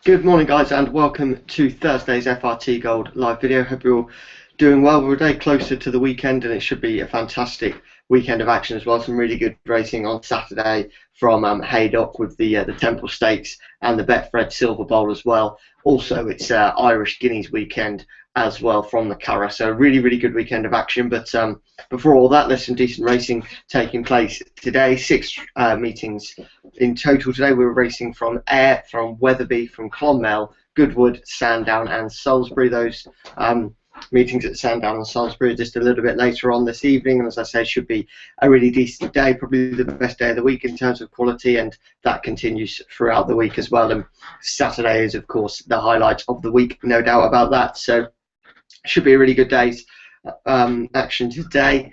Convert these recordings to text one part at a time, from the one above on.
Good morning, guys, and welcome to Thursday's FRT Gold live video. Hope you're all doing well. We're a day closer to the weekend, and it should be a fantastic weekend of action as well. Some really good racing on Saturday from Haydock with the Temple Stakes and the Betfred Silver Bowl as well. Also, it's Irish Guineas weekend as well from the Curragh. So a really good weekend of action. But before all that, there's some decent racing taking place today. Six meetings in total today. We were racing from Ayr, from Wetherby, from Clonmel, Goodwood, Sandown and Salisbury. Those meetings at Sandown and Salisbury are just a little bit later on this evening, and as I say, should be a really decent day, probably the best day of the week in terms of quality, and that continues throughout the week as well. And Saturday is, of course, the highlight of the week, no doubt about that. So should be a really good day's action today.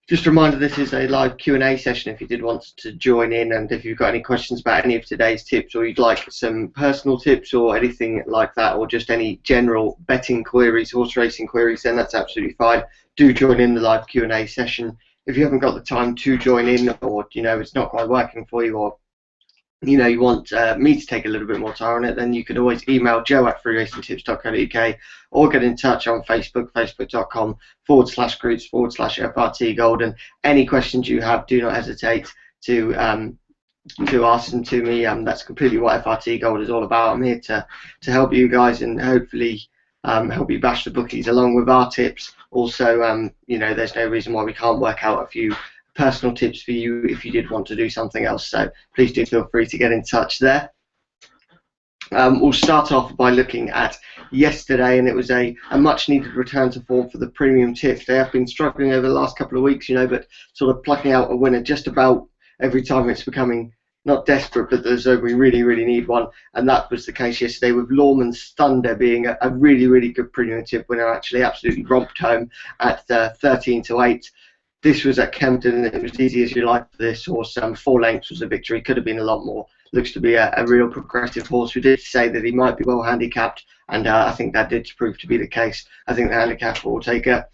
Just a reminder, this is a live Q&A session if you did want to join in, and if you've got any questions about any of today's tips, or you'd like some personal tips or anything like that, or just any general betting queries, horse racing queries, then that's absolutely fine. Do join in the live Q&A session. If you haven't got the time to join in, or it's not quite working for you, or you want me to take a little bit more time on it, then you can always email joe@freeracingtips.co.uk or get in touch on Facebook, facebook.com/groups/FRT Gold. And any questions you have, do not hesitate to ask them to me. That's completely what FRT Gold is all about. I'm here to help you guys and hopefully help you bash the bookies along with our tips. Also, there's no reason why we can't work out a few personal tips for you if you did want to do something else, so please do feel free to get in touch there. We'll start off by looking at yesterday, and it was a much needed return to form for the premium tips. They have been struggling over the last couple of weeks, but sort of plucking out a winner just about every time. It's becoming not desperate, but as though we really need one, and that was the case yesterday, with Lawman's Thunder being a really good premium tip winner. Actually absolutely romped home at 13-8. This was at Kempton, and it was easy as you like for this horse. 4 lengths was a victory. Could have been a lot more. Looks to be a real progressive horse. We did say that he might be well handicapped, and I think that did prove to be the case. I think the handicapper will take a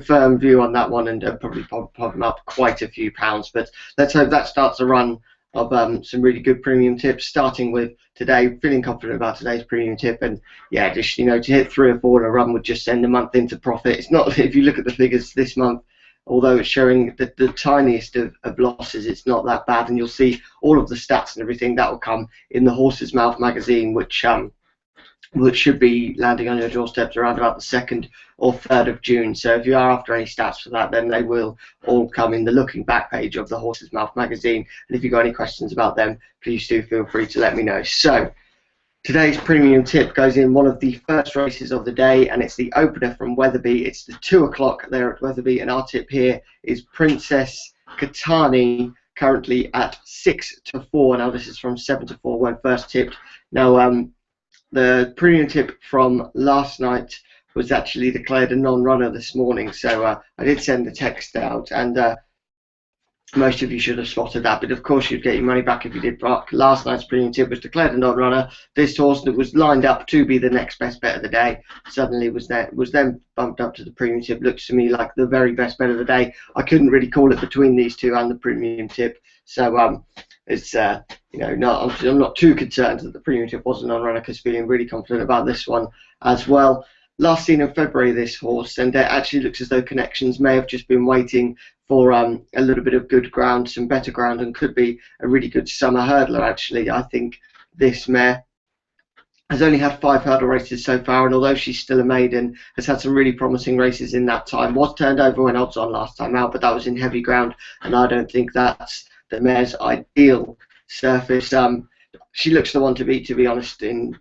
firm view on that one, and probably pop him up quite a few pounds. But let's hope that starts a run of some really good premium tips. Starting with today, feeling confident about today's premium tip, and yeah, just to hit 3 or 4 in a run would just send a month into profit. It's not, if you look at the figures this month, although it's showing the tiniest of losses, it's not that bad, and you'll see all of the stats and everything that will come in the Horse's Mouth magazine, which should be landing on your doorsteps around about the 2nd or 3rd of June. So if you are after any stats for that, then they will all come in the looking back page of the Horse's Mouth magazine. And if you've got any questions about them, please do feel free to let me know. So today's premium tip goes in one of the first races of the day, and it's the opener from Wetherby. It's the 2 o'clock there at Wetherby, and our tip here is Princess Katani, currently at 6-4. Now this is from 7-4 when first tipped. Now the premium tip from last night was actually declared a non-runner this morning, so I did send the text out, and most of you should have spotted that, but of course you'd get your money back if you did. Last night's premium tip was declared a non-runner. This horse that was lined up to be the next best bet of the day suddenly was then bumped up to the premium tip. Looks to me like the very best bet of the day. I couldn't really call it between these two and the premium tip, so it's I'm not too concerned that the premium tip was a non-runner, because feeling really confident about this one as well. Last seen in February, this horse, and it actually looks as though Connections may have just been waiting for a little bit of good ground, some better ground, and could be a really good summer hurdler. Actually, I think this mare has only had 5 hurdle races so far, and although she's still a maiden, has had some really promising races in that time. Was turned over when odds on last time out, but that was in heavy ground, and I don't think that's the mare's ideal surface. She looks the one to beat, to be honest, in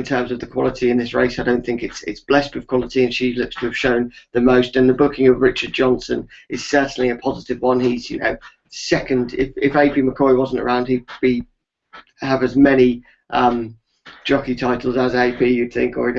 terms of the quality in this race. I don't think it's blessed with quality, and she looks to have shown the most. And the booking of Richard Johnson is certainly a positive one. He's second. If AP McCoy wasn't around, he'd have as many jockey titles as AP, you'd think, or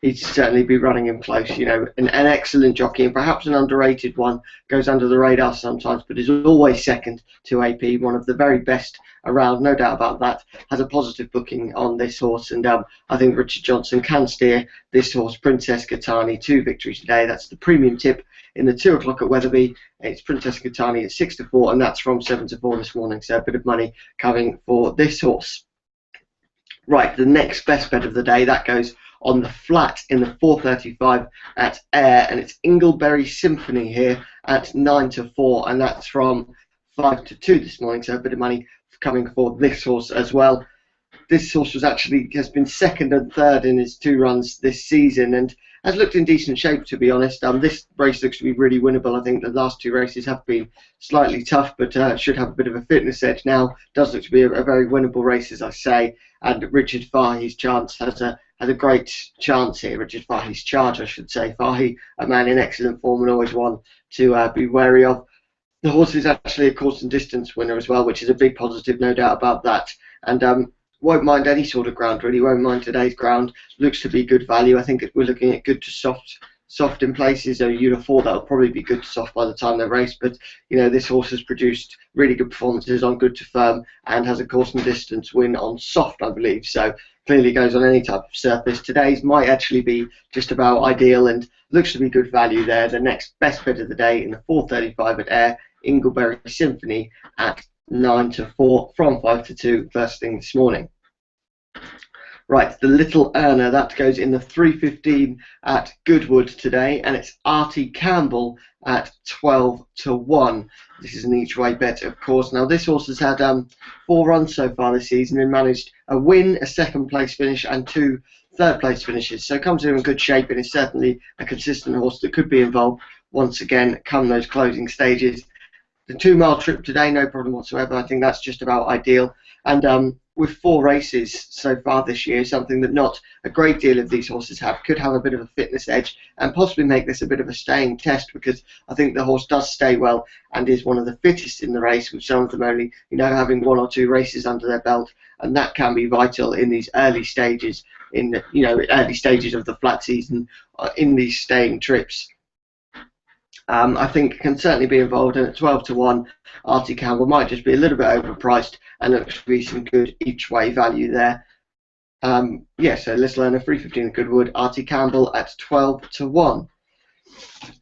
he'd certainly be running him close. An excellent jockey, and perhaps an underrated one. Goes under the radar sometimes, but is always second to AP. One of the very best around, no doubt about that. Has a positive booking on this horse, and I think Richard Johnson can steer this horse, Princess Katani, to victory today. That's the premium tip in the 2 o'clock at Wetherby. It's Princess Katani at 6-4, and that's from 7-4 this morning. So a bit of money coming for this horse. Right, the next best bet of the day, that goes on the flat in the 4:35 at Ayr, and it's Ingleberry Symphony here at 9-4, and that's from 5-2 this morning, so a bit of money coming for this horse as well. This horse has been second and third in his 2 runs this season, and has looked in decent shape, to be honest. This race looks to be really winnable. I think the last 2 races have been slightly tough, but should have a bit of a fitness edge now. Does look to be a very winnable race, as I say. And Richard Fahey's chance has a great chance here. Richard Fahey's charge, I should say. Fahey, a man in excellent form and always one to be wary of. The horse is actually a course and distance winner as well, which is a big positive, no doubt about that. And won't mind any sort of ground, really. Won't mind today's ground. Looks to be good value. I think we're looking at good to soft in places. So you'd have thought that would probably be good to soft by the time they race. But you know, this horse has produced really good performances on good to firm and has a course and distance win on soft, I believe. So clearly goes on any type of surface. Today's might actually be just about ideal and looks to be good value there. The next best bet of the day in the 4:35 at Ayr, Ingleberry Symphony at 9-4 from 5-2 first thing this morning. Right, the Little Earner, that goes in the 3:15 at Goodwood today, and it's Artie Campbell at 12-1. This is an each way bet, of course. Now this horse has had 4 runs so far this season and managed a win, a second place finish and 2 third place finishes, so comes in good shape and is certainly a consistent horse that could be involved once again come those closing stages. The 2-mile trip today, no problem whatsoever. I think that's just about ideal. And with 4 races so far this year, something that not a great deal of these horses have, could have a bit of a fitness edge and possibly make this a bit of a staying test, because I think the horse does stay well and is one of the fittest in the race, with some of them only, having 1 or 2 races under their belt, and that can be vital in these early stages, early stages of the flat season, in these staying trips. I think can certainly be involved, and at 12-1, Artie Campbell might just be a little bit overpriced and looks to be some good each way value there. So Little Earner 3:15 at Goodwood, Artie Campbell at 12-1.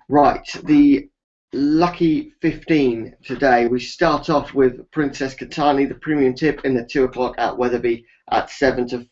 Right, the lucky 15 today. We start off with Princess Katani, the premium tip in the 2 o'clock at Wetherby at 7-4.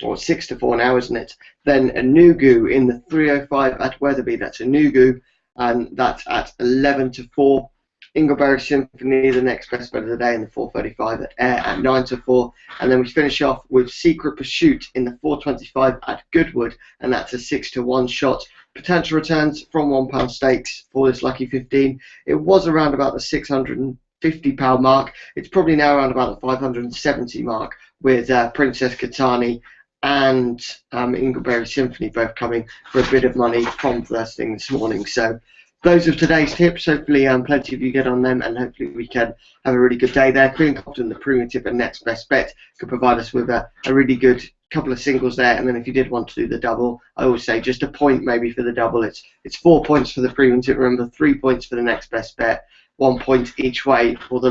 Or 6-4 now, isn't it? Then a Nugu in the 3:05 at Wetherby. That's a Nugu, and that's at 11-4. Ingleberry Symphony, the next best bet of the day, in the 4:35 at Ayr at 9-4. And then we finish off with Secret Pursuit in the 4:25 at Goodwood, and that's a 6-1 shot. Potential returns from £1 stakes for this lucky 15. It was around about the £650 mark. It's probably now around about the £570 mark, with Princess Katani and Ingleberry Symphony both coming for a bit of money from first thing this morning. So those are today's tips. Hopefully plenty of you get on them, and hopefully we can have a really good day there. Queen Compton, the premium tip and next best bet, could provide us with a really good couple of singles there. And then if you did want to do the double, I always say just a point maybe for the double. It's 4 points for the premium tip, remember, 3 points for the next best bet, 1 point each way for the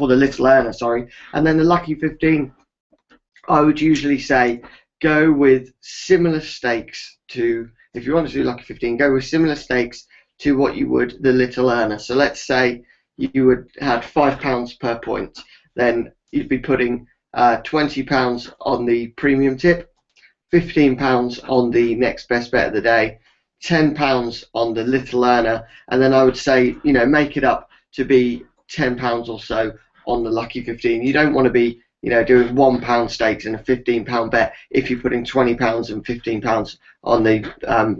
Little Earner, sorry. And then the lucky 15, I would usually say go with similar stakes to, if you want to do lucky 15, go with similar stakes to what you would the Little Earner. So let's say you would have £5 per point, then you'd be putting £20 on the premium tip, £15 on the next best bet of the day, £10 on the Little Earner, and then I would say, make it up to be £10 or so on the lucky 15. You don't want to be doing £1 stakes and a £15 bet if you're putting £20 and £15 on the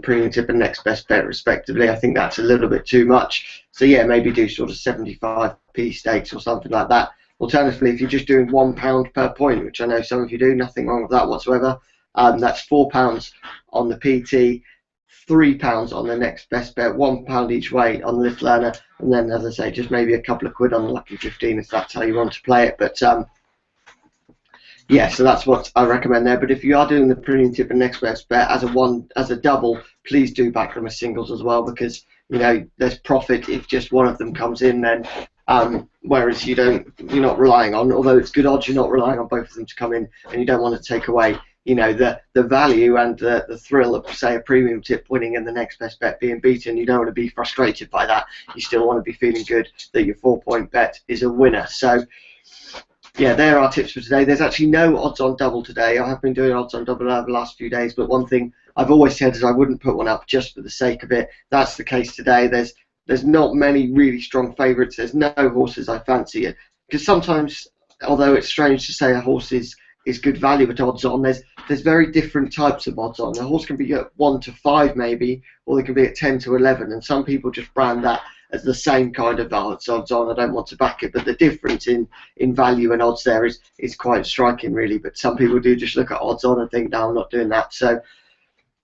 premium tip and next best bet respectively. I think that's a little bit too much. So yeah, maybe do sort of 75p stakes or something like that. Alternatively, if you're just doing £1 per point, which I know some of you do, nothing wrong with that whatsoever, that's £4 on the PT, £3 on the next best bet, £1 each way on the Little Earner, and then, as I say, just maybe a couple of quid on the lucky 15 if that's how you want to play it. But yeah, so that's what I recommend there. But if you are doing the premium tip and next best bet as a double, please do back them as singles as well, because there's profit if just one of them comes in then. Whereas you're not relying on, although it's good odds, you're not relying on both of them to come in, and you don't want to take away the value and the thrill of, say, a premium tip winning and the next best bet being beaten. You don't want to be frustrated by that. You still want to be feeling good that your 4-point bet is a winner. So yeah, there are tips for today. There's actually no odds on double today. I have been doing odds on double over the last few days, but one thing I've always said is I wouldn't put one up just for the sake of it. That's the case today. There's not many really strong favourites. There's no horses I fancy it, because sometimes, although it's strange to say a horse is good value at odds on, there's very different types of odds on. A horse can be at 1 to 5 maybe, or they can be at 10 to 11, and some people just brand that as the same kind of odds on. I don't want to back it, but the difference in value and odds there is quite striking, really. But some people do just look at odds on and think, no, I'm not doing that. So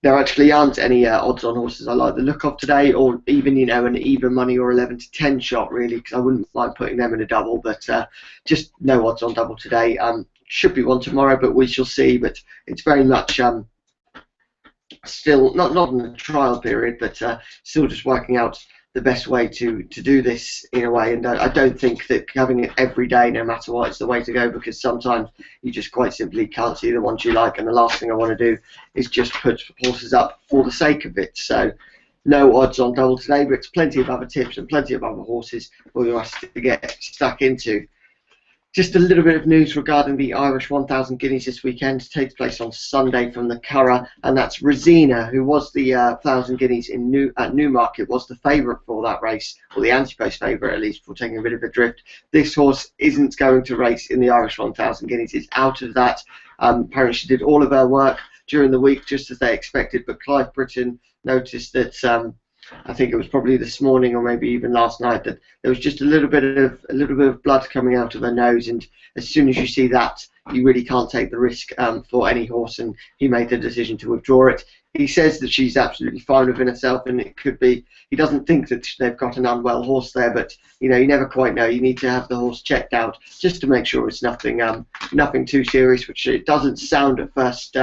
there actually aren't any odds on horses I like the look of today, or even, you know, an even money or 11 to 10 shot, really, because I wouldn't mind putting them in a double. But just no odds on double today. Should be one tomorrow, but we shall see. But it's very much still not in the trial period, but still just working out the best way to do this in a way. And I don't think that having it every day, no matter what, is the way to go, because sometimes you just quite simply can't see the ones you like, and the last thing I want to do is just put horses up for the sake of it. So no odds on double today, but plenty of other tips and plenty of other horses for us to get stuck into. Just a little bit of news regarding the Irish 1000 Guineas this weekend. It takes place on Sunday from the Curragh, and that's Rosina, who was the 1000 Guineas at Newmarket, was the favourite for that race, or the anti-post favourite at least, for taking a bit of a drift. This horse isn't going to race in the Irish 1000 Guineas. It's out of that. Apparently she did all of her work during the week, just as they expected, but Clive Britton noticed that I think it was probably this morning or maybe even last night, that there was just a little bit of blood coming out of her nose, and as soon as you see that, you really can't take the risk for any horse, and he made the decision to withdraw it. He says that she's absolutely fine within herself, and it could be, he doesn't think that they've got an unwell horse there, but you know, you never quite know. You need to have the horse checked out just to make sure it's nothing too serious, which it doesn't sound at first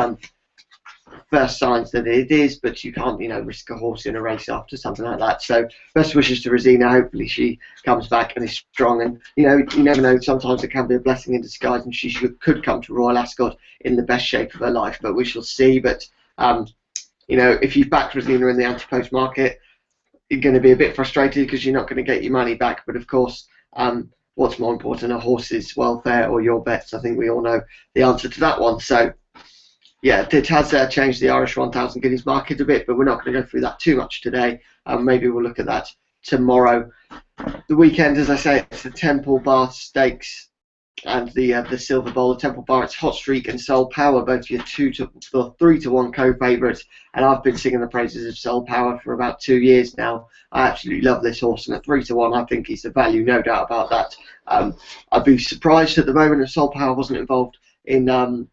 signs that it is, but you can't, you know, risk a horse in a race after something like that. So best wishes to Rosina. Hopefully she comes back and is strong, and you know, you never know, sometimes it can be a blessing in disguise, and she could come to Royal Ascot in the best shape of her life, but we shall see. But you know, if you've backed Rosina in the anti-post market, you're going to be a bit frustrated because you're not going to get your money back, but of course, what's more important, a horse's welfare or your bets? I think we all know the answer to that one. So yeah, it has changed the Irish 1000 Guineas market a bit, but we're not going to go through that too much today. Maybe we'll look at that tomorrow. The weekend, as I say, it's the Temple Bar Stakes and the Silver Bowl. The Temple Bar, it's Hot Streak and Soul Power, both your 3 to 1 co-favourites, and I've been singing the praises of Soul Power for about 2 years now. I absolutely love this horse, and at 3 to 1, I think he's a value, no doubt about that. I'd be surprised at the moment if Soul Power wasn't involved in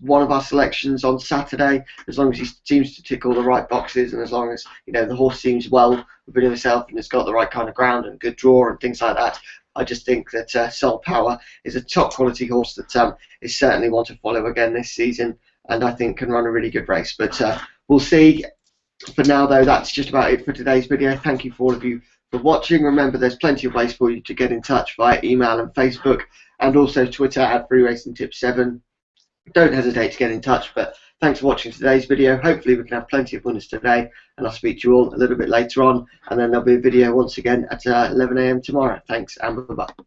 one of our selections on Saturday, as long as he seems to tick all the right boxes, and as long as, you know, the horse seems well within himself and it's got the right kind of ground and good draw and things like that. I just think that Soul Power is a top quality horse that is certainly one to follow again this season, and I think can run a really good race. But we'll see. For now, though, that's just about it for today's video. Thank you for all of you for watching. Remember, there's plenty of ways for you to get in touch via email and Facebook, and also Twitter at FreeRacingTip7. Don't hesitate to get in touch. But thanks for watching today's video. Hopefully we can have plenty of winners today, and I'll speak to you all a little bit later on, and then there'll be a video once again at 11 AM tomorrow. Thanks, and bye-bye.